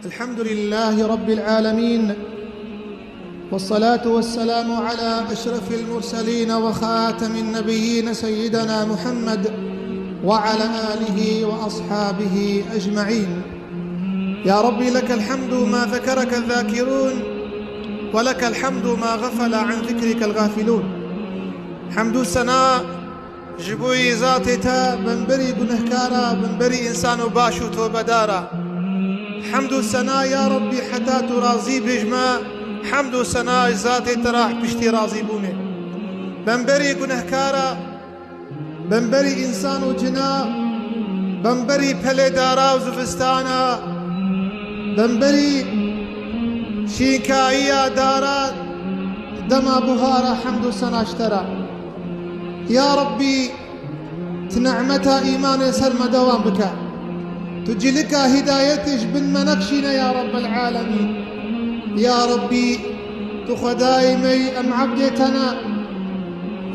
الحمد لله رب العالمين، والصلاة والسلام على أشرف المرسلين وخاتم النبيين سيدنا محمد وعلى آله وأصحابه أجمعين. يا ربي لك الحمد ما ذكرك الذاكرون، ولك الحمد ما غفل عن ذكرك الغافلون. حمد السناء جبوي ذاتتا بنبري گنهكارا بنبري إنسان باشو توبدارا. حمد السناء يا ربي حتى تراضي بجما، حمد السناء ذاتي تراح بشتي راضي بونه. بنبري گنهكارا بنبري إنسان جنا، بنبري پلدارا وزفستانا، بنبري شيكايا دارا دما بهارا. حمد السناء اشترى يا ربي تنعمتا إيمان سلم دوام بك، تجي لك هدايتش بالمنكشين يا رب العالمين. يا ربي تخدايمي أم عبدتنا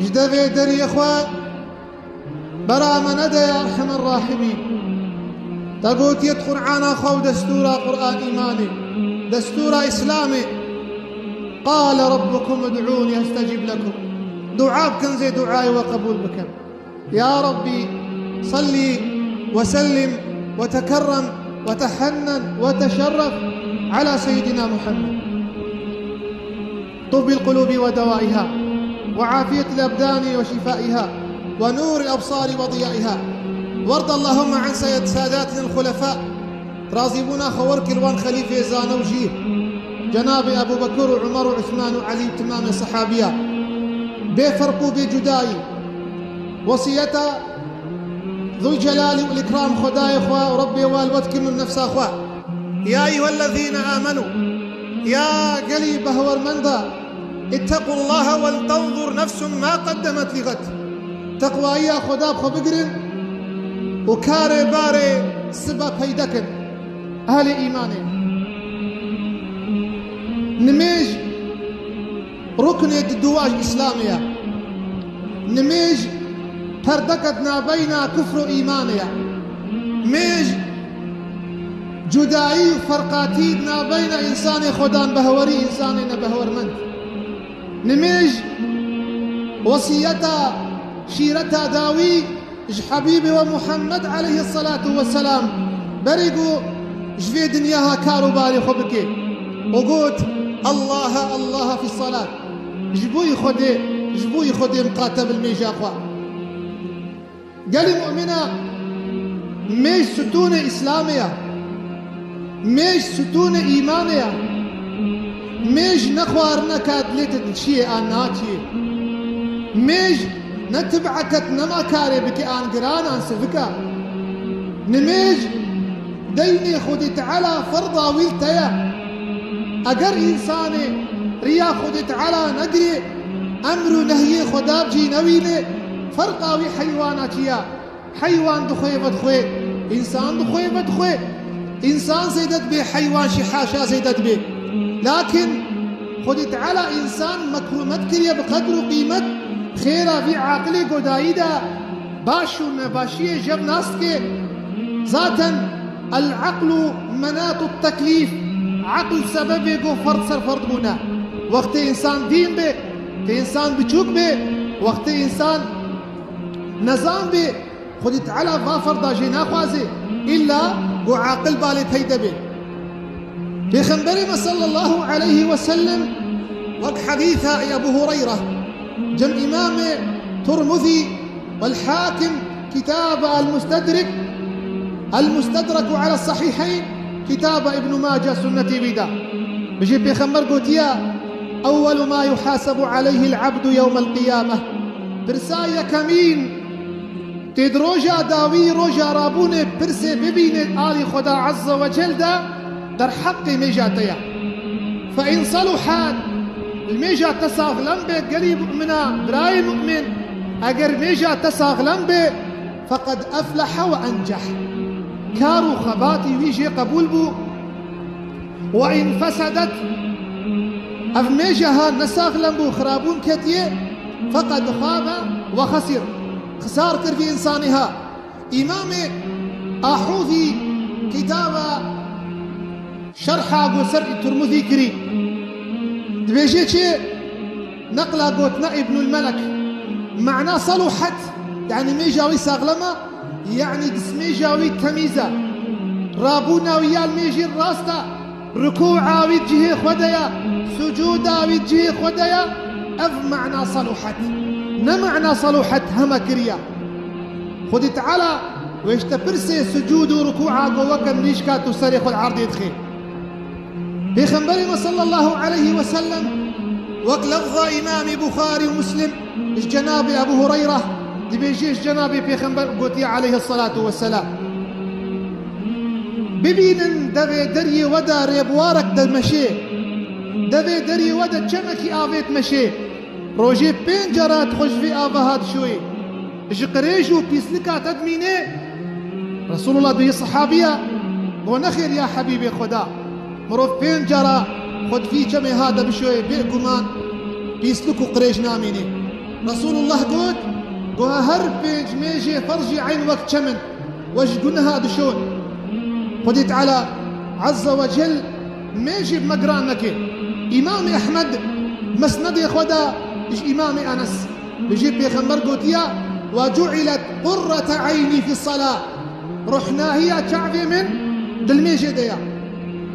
جدفي دري إخوان برا من أدى يا أرحم الراحمين. تقول يدخل عنا خو دستورا قرآن إيماني، دستورا إسلامي. قال ربكم ادعوني أستجيب لكم. دعاء كنزي دعائي وقبول بك. يا ربي صلي وسلم وتكرم وتحنن وتشرف على سيدنا محمد، طب القلوب ودوائها، وعافية الأبدان وشفائها، ونور الأبصار وضيائها. وارض اللهم عن ساداتنا الخلفاء رازبنا خور كروان خليفة زانوجيه جناب أبو بكر وعمر وعثمان وعلي تمام الصحابية بفرقوا بجداي وصيتا ذو الجلال والإكرام خداي إخوة وربي والوتكم من نفس أخوة. يا أيها الذين آمنوا يا قليب هو المنذى اتقوا الله ولتنظر نفس ما قدمت لغد. تقوى يا خدا بخبقرن وكاري باري سبا بيدكن أهل إيماني. نميج ركن الدواج إسلامية، نميج تردكتنا بين كفر إيمانية، ميج جدائي فرقاتيدنا بين إنسان خدان بهوري إنسان بهور من. نميج وصيتا شيرتا داوي اج حبيبي ومحمد عليه الصلاة والسلام بريقو جفي دنياها كارو باري خبكي وقوت الله الله في الصلاة. جبوي خدي مقاتب الميجا أخوة. قال مؤمنة ميج ستونة إسلامية، ميج ستونة إيمانية، ميج نخوار نكاد لتد شيء آناتي، ميج نتبعكت نما كاري بك آن قران آن سفكا. نميج ديني خدت على فرضا ويلتيا. أقر إنساني ريا خدت على نقري أمر نهي خداب جي نويني فرقاوي حيواناتيا. حيوان دخوي بدخوي، إنسان دخوي بدخوي، إنسان زيدت بي حيوان شحاشا زيدت بي. لكن خدت على إنسان مكرمت كريا بقدر قيمة خيرا في عقلي قدايدا باشو نباشية جب ناستك. ذاتا العقل مناط التكليف، عقل سبب يقو فرد سر فرد بنا. وقت إنسان دين بي إنسان بچوك بي، وقت إنسان نظام بي خدت على غافر داجي ناخوازي إلا وعاقل بالي تيدا بي. بخنبري صلى الله عليه وسلم وك حديثة يا أبو هريرة جم إمام ترمذي والحاكم كتاب المستدرك على الصحيحين كتاب ابن ماجه سنة بدا. بجيب بخنبر قلت يا أول ما يحاسب عليه العبد يوم القيامة برسايا كمين تدروجا داوي روجا رابون برسي ببين آل خدا عز وجل دا در حق ميجاتيا. فإن صلحان الميجا تساغ لنبي قريب مؤمنا براي مؤمن، أقر ميجا تساغ لنبي فقد أفلح وأنجح. كارو خباتي ويجي قبول بو. وإن فسدت أفميجها نساغ لنبو خرابون كتيه فقد خاب وخسر. خسار كرفي إنسانها. إمامي أحوذي كتاب شرحا قو سر ترمذي كري دبيجي چه نقلا قوتنا ابن الملك معنى صلحت يعني ميجاوي ساغلمة يعني دسمي جاوي تميزة رابونا ويال ميجي الراستا ركوعا وجهي خديا سجودا وجهي خديا اف معنى صلحت نمعنى صلحت هما كريا خدي تعالى ويش تبرسي سجود وركوعا قوكا منيشكا تسريخ العرض يدخل بخنبري صلى الله عليه وسلم وقلفظ إمام بخاري ومسلم جنابي أبو هريرة دبيجيش جنابي بخنبر قوتي عليه الصلاة والسلام ببينن دبي دري ودا ريبوارك دل مشي دبي دري ودا تشمكي آفيت مشي روجي بينجرات خوش في آفهات شوي جقريجو بيسلكا تدميني رسول الله بي صحابية ونخير يا حبيبي خدا مروف بينجرا خد في جمع هذا بشوي بيكمان بيسلكو قريش ناميني رسول الله قد هر بيج ميجي فرجي عين وقت شمن وش قلنا هذا شون قدت على عز وجل ميجي بمقرانك إمام أحمد مسند يخودا إيش إمام أنس بيجيب بيخمر قوتيا وجعلت قرة عيني في الصلاة رحنا هي تعفي من دلميجي ديا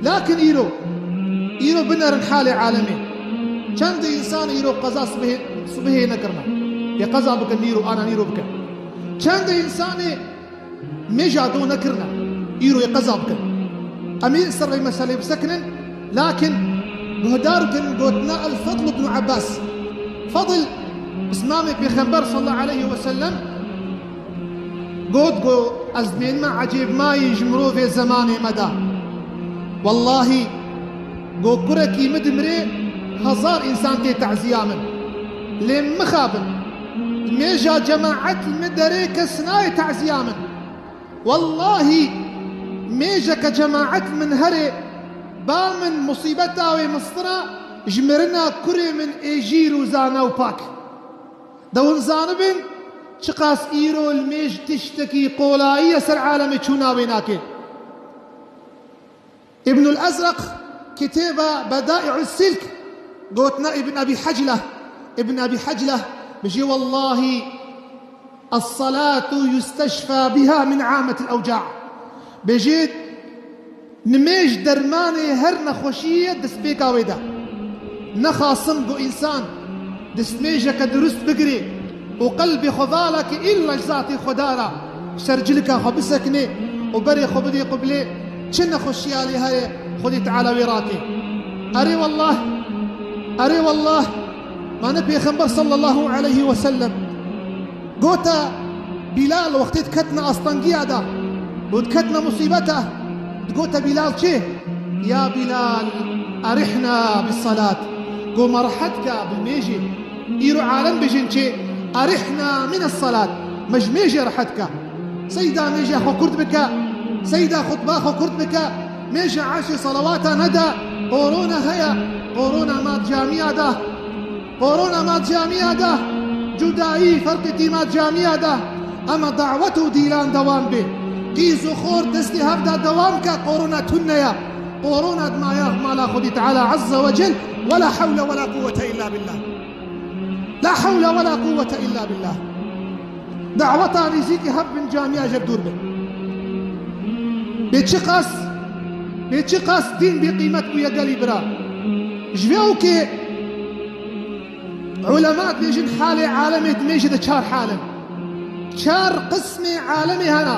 لكن إيرو بنر حالي عالمي كان دي إنسان إيرو قضاء صبه نكرنا يا قضاء بك نيرو أنا نيرو بك كان دي إنسان ميجا دو نكرنا إيرو يا قضاء بك أمير سر مسألة بسكن لكن مهدار كان قوتنا الفضل بن عباس فضل اسمامي بيخنبر صلى الله عليه وسلم قو أزمين ما عجيب ما يجمرو في زماني مدى والله قو كركي مدمري هزار إنسان تي تعزيامن لين مخابن ميجا جماعة المدري كسناي تعزيامن والله ميجا كجماعة من هري بامن مصيبتا ومصطرا جمرنا كري من ايجيرو زانا وباك دون زانبن شقاس ايرو الميج تشتكي قولاية سر عالم تشونا بيناكي ابن الأزرق كتاب بدائع السلك قوتنا ابن أبي حجلة بجي والله الصلاة يستشفى بها من عامة الأوجاع بجيت نميج درماني هرنا خوشية دسبيكا ويدا نخاصم قو إنسان دسميجك درست بقري وقلبي خضالك إلا جزاتي خدارا شرجلك خبسكني وبري خبدي قبلي شن خوشية لي هاي خذي تعالى وراكي أري والله ما نبي خنبر صلى الله عليه وسلم قوتا بلال وقت تكتنا أسطنقيا دا وتكتنا مصيبته قوتا بلال شيه يا بلال أرحنا بالصلاة قو مرحتك بالميجي إيرو عالم بجن شيه أرحنا من الصلاة مجميجي رحتك سيدا ميجي أخو كرد بك سيدا خطبا أخو كرد بك ميجي عاشي صلواتا ندى قورونا هيا قورونا مات جامعة ده جدائي فرقتي مات جامعة ده أما دعوته ديلان دوام به قيسو خور دستي هبدا دوامك قورونا تنيا قورونا دمايا مالا خدي تعالى عز وجل ولا حول ولا قوة إلا بالله لا حول ولا قوة إلا بالله دعوتا رزيكي هب من جامعة جبدور به بيتشقاس دين بقيمتك ويا قلي برا جفيوكي علماء بيجن حالي عالمي دميجي ده شار حالم شار قسمي عالمي هنا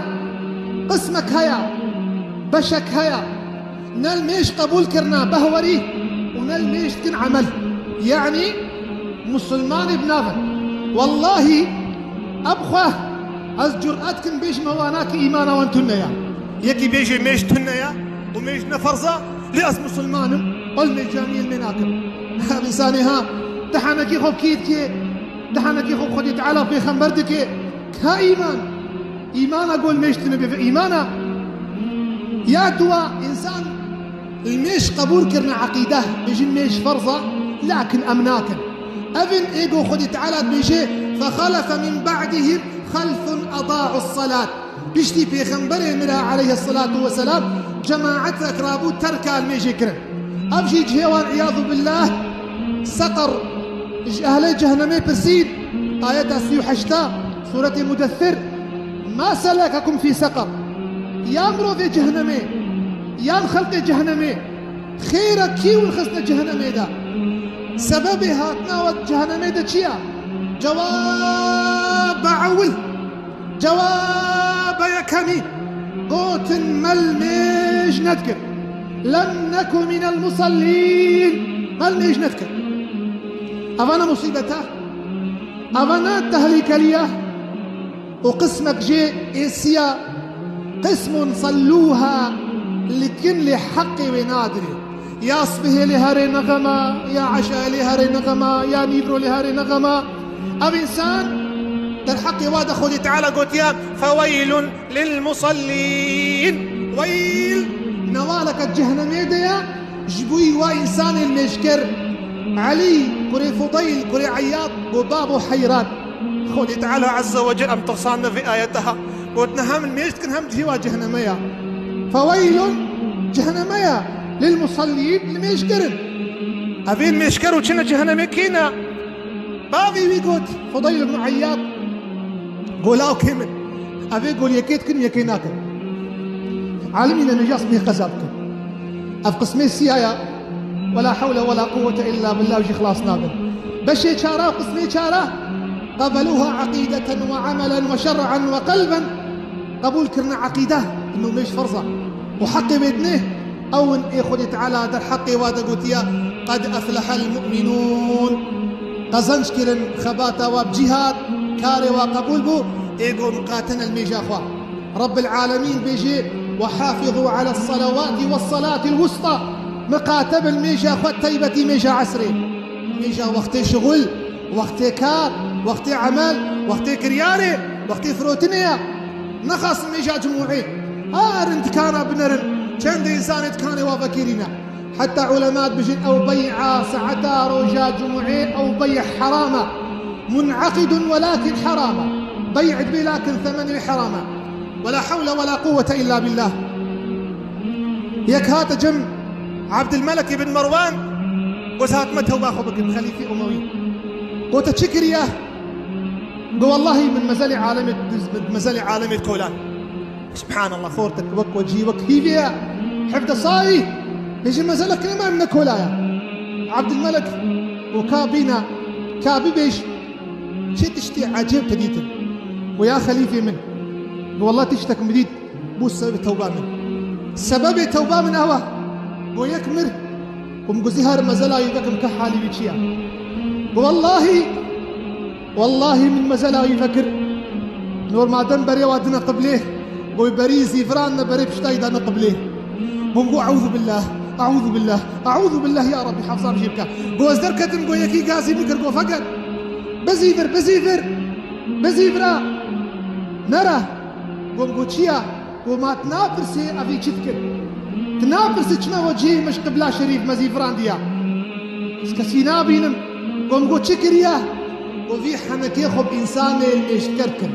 قسمك هيا بشك هيا نال ميش قبول كرنا بهوري ونال ميش كن عمل يعني مسلمان بناغن والله أبخوه از جرأتكم بيش مواناك إيمانا وانتنيا يكي بيجي ميش تنيا وميش نفرزة لأس مسلمان قل ميش جامعين مناكم بإنساني ها دحانكي خوب كيدكي دحانكي خوب خدي تعالى في خنبردكي كا إيمان أقول ميش تنبي في إيمانا يا دوا إنسان الميش قبول كرنا عقيدة بيجي ميش فرزة لكن أمناكن أبن إيقو خدي تعالى بيجي فخلف من بعدهم خلف أضاعوا الصلاة بيشتي في خنبره مرا عليه الصلاة والسلام جماعتك رابو تركا الميجي كرن أبجي جهوان عياذ بالله سقر أهل جهنمي بسيد آيات سيوحشتا سورة مدثر ما سلككم في سقر يا مرو في جهنمي يا خلق جهنمي خيرك كي والخسنا جهنمي دا سببها تناوت جهنمي دا چيا جواب عول جواب يكمي قوت ملميج نذكر لم نكن من المصلين ملميج نذكر أفانا مصيبته أفانا تهليك ليه وقسمك جي إنسيا قسم صلوها لكن حقي ونادري يا صبه لهاري نغمة يا عشاء لهاري نغمة يا نيبرو لهاري نغمة أو إنسان در حقي واد خودي تعالى قلت يا فويل للمصلين ويل نوالك الجهنمية ديا جبوي وإنسان المشكر علي كري فضيل كري عياط وبابو حيران خودي تعالى عز وجل أم تصانا في آياتها قلت نهم المشكر هم جوا جهنمية فويل جهنمية للمصلين المشكرن أبي المشكر وشنا جهنمية كينا بابي ويقول فضيل بن عياط قولاو كيمن أبي قول يكيتكن يكيناكن عالمين النجاس به قزابكن أف قسمي السيايا ولا حول ولا قوة إلا بالله وجي خلاص نابن بشي شارا قسمي شارا قبلوها عقيدة وعملا وشرعا وقلبا قبول كرنا عقيدة إنه مش فرصة وحق بيدنه أو إخوتي تعالى در حقي وادا قوتيا قد أفلح المؤمنون قزنش كرن خباتا وبجهاد كاري وقبول بو إيقو مقاتنا الميجا أخوة رب العالمين بيجي وحافظوا على الصلوات والصلاة الوسطى مقاتب الميجا أخوة تيبتي ميجا عسري ميجا وقت شغل وقت كار وقت عمل وقت كرياري وقت فروتنيا نخص ميجا جموعي انت كان بنرن كان إنسان كان وفكرنا حتى علماء بجن أو بيع سعتا روجا جمعي أو بيع حراما منعقد ولكن حراما بيع لكن ثمن حراما ولا حول ولا قوة إلا بالله يكهات جم عبد الملك بن مروان وسهات متى وباخبك خليفة أموي قوت تشكر ياه قو والله من مزالي عالمي كولان سبحان الله خورتك وك وجهي وك هيفيا حفظ صاي يجي مزالك إمام من كولايا عبد الملك وكابينا كابي بيش شي تشتي عجيب تديتن ويا خليفة من والله تشتك مديد بو سبب توبة من سبب توبة من أهوه ويكمر ومقزيهار مزالا يذكم كحالي بيشيا والله من مزالا يفكر نور ما دم بري وادنا قبليه بوي بريزي فران بري بشتاي دانا قبليه بو أعوذ بالله يا ربي حافظان جيبك بو ازدر كتن بو يكي قاسي بكر بو فقر بزيفر نرى بو تشيا وما تنافرسي أبي تذكر تنافرسي كما وجهي مش قبلا شريف مزيفران ديا سكسينا بينم قوم تشكريا وفي حنكي خب إنسان يشكركن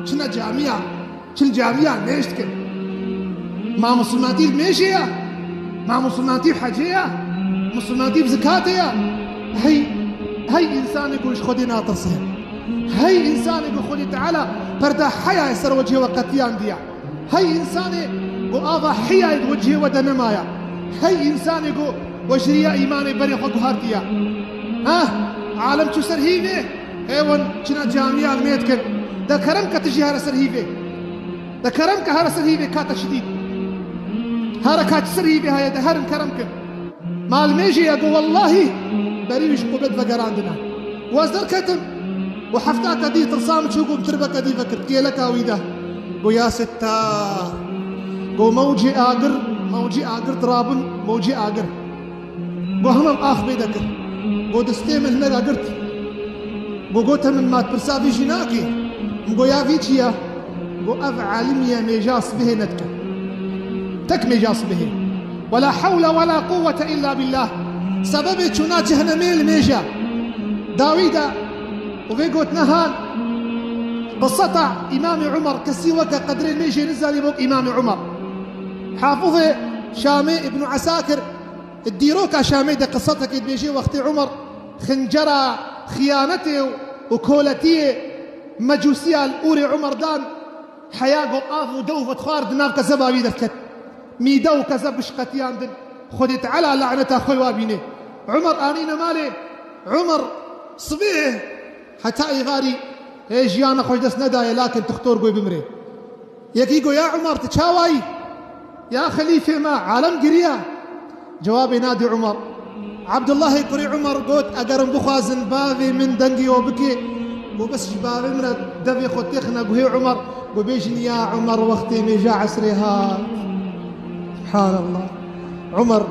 شنا جامعة شل جامعة نشتكن ما مسلماتي بميشيا ما مسلماتي بحجية مسلماتي بزكاتيا هي إنسان يقول خدي ناطر سهل هي إنسان يقول خدي تعالى بردا حياة يسر وجهي وقتيان ديا هي إنسان يقول آضا حياة وجهي ودنمايا هي إنسان يقول وشريا إيماني بري خد هارتيا عالم شو سرهيفه هيون شنا جامعة ميتكن ده كرمك تجي هذا سرهيفه ده كرمك هذا سرهيفه كات شديد حركات سرهيفه هاي ده هرم كرمك مال ميجي يقول والله بريش قبلت فقراندنا وازدر كتم وحفتاك دي ترصام شو قوم تربك دي فكر كيلك ويده قو يا ستا قو موجي آقر ترابن موجي آقر قو همم آخ بيدك قو دستيمل نرى قرت قو قوتا من ما تبرسافي جناكي قو يا فيتشيا قو أف عالمية ميجاس به نتك تك ميجاس به ولا حول ولا قوة إلا بالله سبب شنا جهنميل ميجا داويدا وفي قوت نهان قصة إمام عمر كسيوك قدرين ميجي نزل يبوك إمام عمر حافظه شامي ابن عساكر الديروكا شامي ده قصتك بيجي وقت عمر خنجرة خيانته وكولتيه مجوسية الأوري عمر دان حياة قطاف ودوفة خارد ناف كذبا بيدفكت ميدو كذب بشقتيان دن خدت على لعنة أخوي وابيني عمر آنين مالي عمر صبيه حتى إغاري جيانا خوش دس ندايا لكن تختور قوي بمري يكيقو يا عمر تشاوي يا خليفة ما عالم قريا جوابي نادي عمر عبد الله يقري عمر قوت أقرم بخازن بابي من دنقي وبكي وبس بابي من دفي خوتيخنا قوي عمر وبيجني يا عمر وقتي ميجا عسريها سبحان الله عمر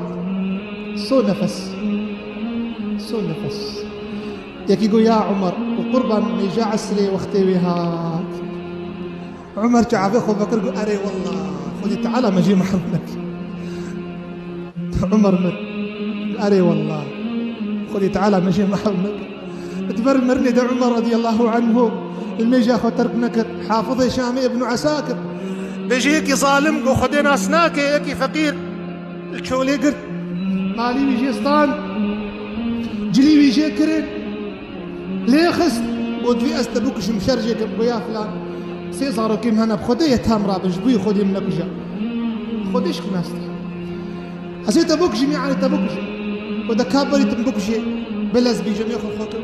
سو نفس يكيقو يا عمر وقربا ميجا عسري وقتي ويهات عمر جعفي خو بكر قو أري والله خذي تعالى مجي محمد عمر من أري والله خذي تعالى مجي محمد تبرمرني ده عمر رضي الله عنه الميجا خو تركنك حافظي شامي ابن عساكر بيجيكي ظالم وخذي ناسناك يكي فقير الكولي قرد مالي بيجي سطان جلي بيجي كرن ليه خست ودفي أستبوكش مشرجك بيا فلان سيزارو كيم هنا بخدي يتام رابش بوي خدي منك جا خديش كناستي حسيت بوكجي يعني تبوكجي ودا كابري تبوكجي بلز بيجي ياخذ خوكم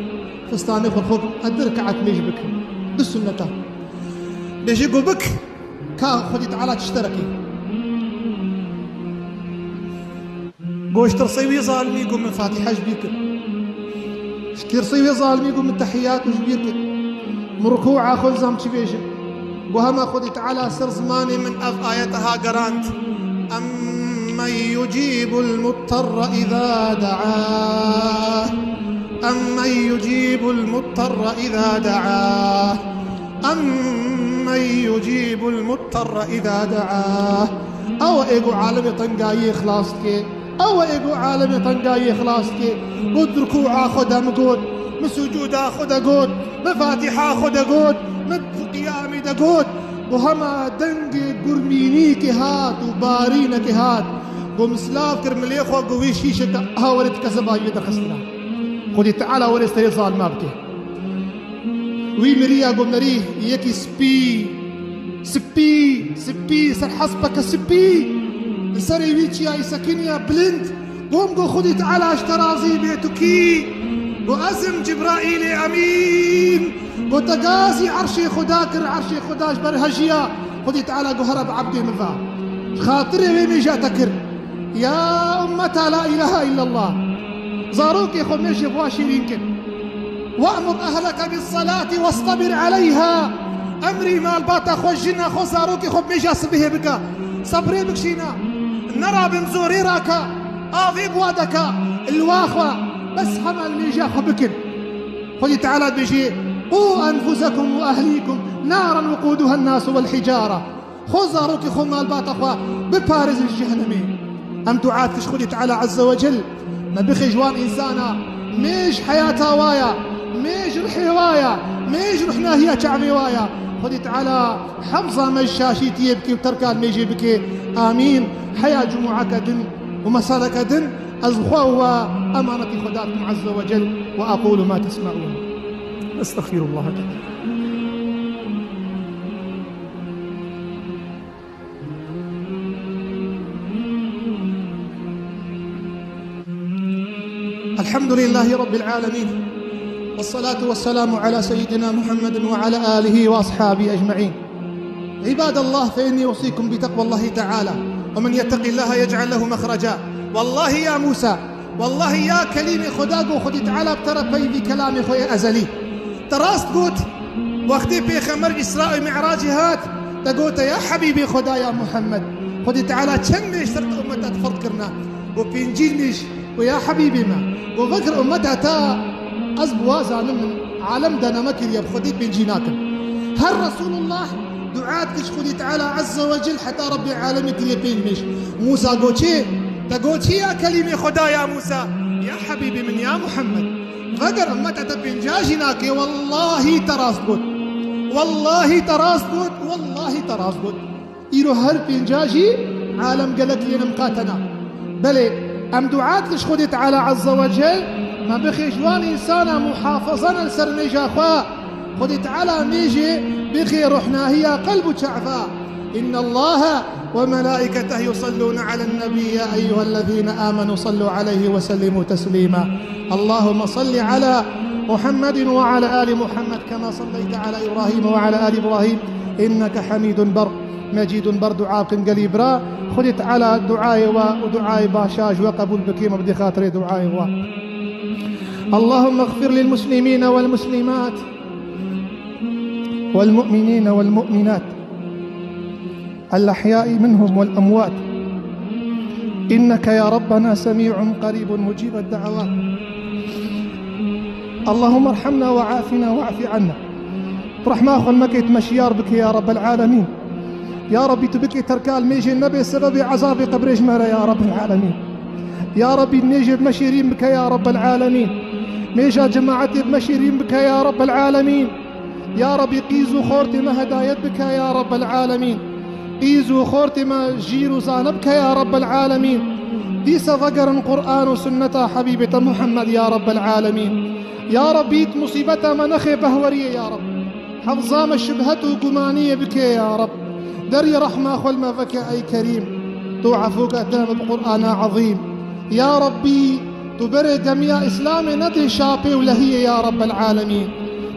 فستاني ياخذ خوكم ادرك عت ميج بك بالسنة بيجي بك كا خدي تعالى تشتركي قوش ترصيوي ظالمي قوم من فاتحة جبيك ترصيوي ظالمي قوم من تحيات وجبيك مركوعة خذ زم تبيجي وهما خذي تعالى سر زماني من آيتها قرانت أمن يجيب المضطر إذا دعاه أمن يجيب المضطر إذا دعاه أمن يجيب المضطر إذا دعاه أو إيقو عالمي طنقاي خلاصك أو إيقو عالمي طنقاي خلاصك قد ركوع خذها مقود مسجود خذها قود مفاتيح خذها قود مد قيامي دقود وهما دنقي قرمينيك هات وبارينك هات ومسلاف كرمليخو قوي شيشك هاورت كسبا يدخسنا خذي تعالى ورستي ظال مابكي وي مريا قوم نريه يكي سبي سر حسبك سبي سري ويتشي يا سكينيا بلند قوم خذي تعالى اشترازي بيتكي وأزم جبرائيل أمين وتقاسي عرشي خداكر عرشي خداش برهجيا خذي تعالى قهرب عبدي مذا خاطري ويمي جاتكر يا أمتا لا إله إلا الله زاروكي خميشي بواشيرينكن وأمر أهلك بالصلاة واصطبر عليها أمري مال باتا خوجنا خو زاروكي خميشي أصبه بك صبري بكشينا نرى بنزوري راكا آذي بوادك الواخوة بس حمل ميجا خبكن خذي تعالى بيجي قوا أنفسكم وأهليكم نارا وقودها الناس والحجارة خزاروك خما البات أخوة ببارز الجهنمي أم تعاتكش خذي تعالى عز وجل ما بخي جوان إنسانا ميش حياتها وايا ميش رحي وايا ميش رحنا هي شعبي وايا خذي تعالى حمزة مشاشي تيبكي وتركان ميجي بكي آمين حياة جمعك دن ومسالك دن أزخوا أمانة خداتكم عز وجل وأقول ما تسمعون أستغفر الله تعالى. الحمد لله رب العالمين والصلاة والسلام على سيدنا محمد وعلى آله وأصحابه أجمعين. عباد الله فإني أوصيكم بتقوى الله تعالى ومن يتق الله يجعل له مخرجا. والله يا موسى والله يا كليمي خداقو خدي تعالى بتربي بكلامي خويا أزلي تراست قوت وقتي في خمر إسراء معراجي هات تقوت يا حبيبي خدا يا محمد خدي تعالى تشمي شرط أمتها تفكرنا وبينجيل مش ويا حبيبي ما وفكر أمتها تا أزبوازا من عالم دانا مكر يا بخدي بينجيناكم هل رسول الله دعاتك خدي تعالى عز وجل حتى ربي عالمك يبين مش موسى قوتي تقوتي يا كلمة خدا يا موسى يا حبيبي من يا محمد فقر أمتها تبينجاجناك والله تراسقود والله تراسقود والله تراسقود إيرو هر بينجاجي عالم قالت لي نمقاتنا بلي أم دعات لش خدي تعالى عز وجل ما بخي جوان إنسانا محافظنا لسر أخوة خدي تعالى ميجي بخي روحنا هي قلب شعفا إن الله وملائكته يصلون على النبي يا أيها الذين آمنوا صلوا عليه وسلموا تسليما اللهم صل على محمد وعلى آل محمد كما صليت على إبراهيم وعلى آل إبراهيم إنك حميد بر مجيد بر دعاء قليب را خدت على دعائي ودعائي باشاج وقبول بكيم بدي خاطري دعائي اللهم اغفر للمسلمين والمسلمات والمؤمنين والمؤمنات الأحياء منهم والأموات إنك يا ربنا سميع قريب مجيب الدعوات اللهم ارحمنا وعافنا واعف عنا رحمة أخو المكيت مشيار بك يا رب العالمين يا ربي تبكي تركال ميجي النبي سبب عذاب قبر جمالة يا رب العالمين يا ربي نيجي بمشيرين بك يا رب العالمين ميجا جماعتي بمشيرين بك يا رب العالمين يا ربي قيزو خورتي ما هدايت بك يا رب العالمين قيزو خورتي ما جيرو زانبك يا رب العالمين ديس ذكر قرآن وسنة حبيبة محمد يا رب العالمين يا ربي مصيبة منخي بهورية يا رب حفظام الشبهة قمانية بك يا رب دري رحمة أخو المفك أي كريم توعفوك أتنا بقرآن عظيم يا ربي تبري جميع إسلامي ندي شاقي ولهي يا رب العالمين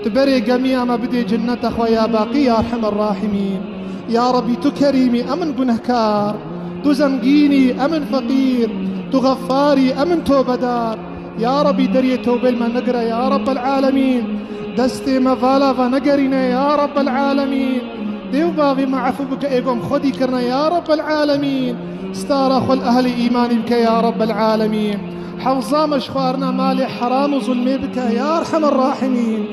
تبري جميع ما بدي جنة أخويا باقي يا أرحم الراحمين يا ربي تكريمي أمن بنهكار تزنقيني أمن فقير تغفاري أمن توبدار يا ربي دري توبل ما نقرأ يا رب العالمين دستي مفالا فنقرنا يا رب العالمين ديو باغي معفو بك ايقوم خدي كرنا يا رب العالمين ستار أخو الأهل إيماني بك يا رب العالمين حفظا مشخوارنا مالي حرام وظلمي بك يا أرحم الراحمين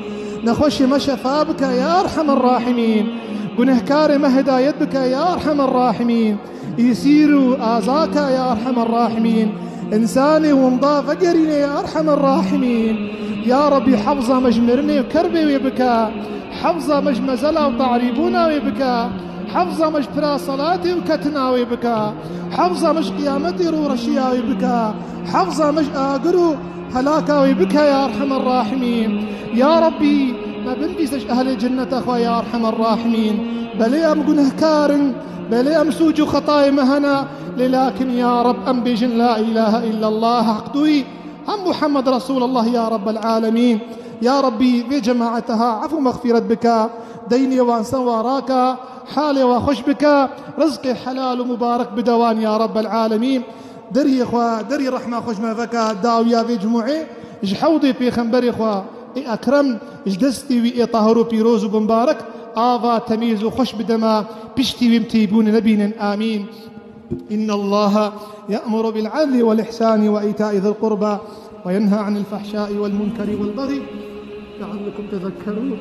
نخوش مشفا بك يا أرحم الراحمين قنهكار ما هدايت بك يا أرحم الراحمين يسيروا آزاك يا أرحم الراحمين إنساني ومضى فقريني يا أرحم الراحمين يا ربي حفظا مجمرني وكربي وبكى حفظا مج مزلا وطعريبونا وبكى حفظا مج برا صلاتي وكتنا وبكى حفظا مج قيامتي رورشيا وبكى حفظا مج آقرو هلاكا وبكى يا أرحم الراحمين يا ربي ما بنبيسش أهل الجنة أخوة يا أرحم الراحمين بلي أم قنهكار بلي أم سوجو خطاي مهنا لكن يا رب أم بجن لا إله إلا الله حقدوي هم محمد رسول الله يا رب العالمين يا ربي في جماعتها عفو مغفرة بك ديني وانسان وراك حالي وخش بك رزقي حلال ومبارك بدوان يا رب العالمين دري إخوة دري رحمة خش ما فكا داويا في جموعي جحوضي في خنبري إخوة أكرم جدستي وي طهروا بيروز ومبارك آضا تميز وخش بدما بشتي ويمتيبون نبينا آمين إن الله يأمر بالعدل والإحسان وإيتاء ذي القربى وينهى عن الفحشاء والمنكر والبغي لعلكم تذكرون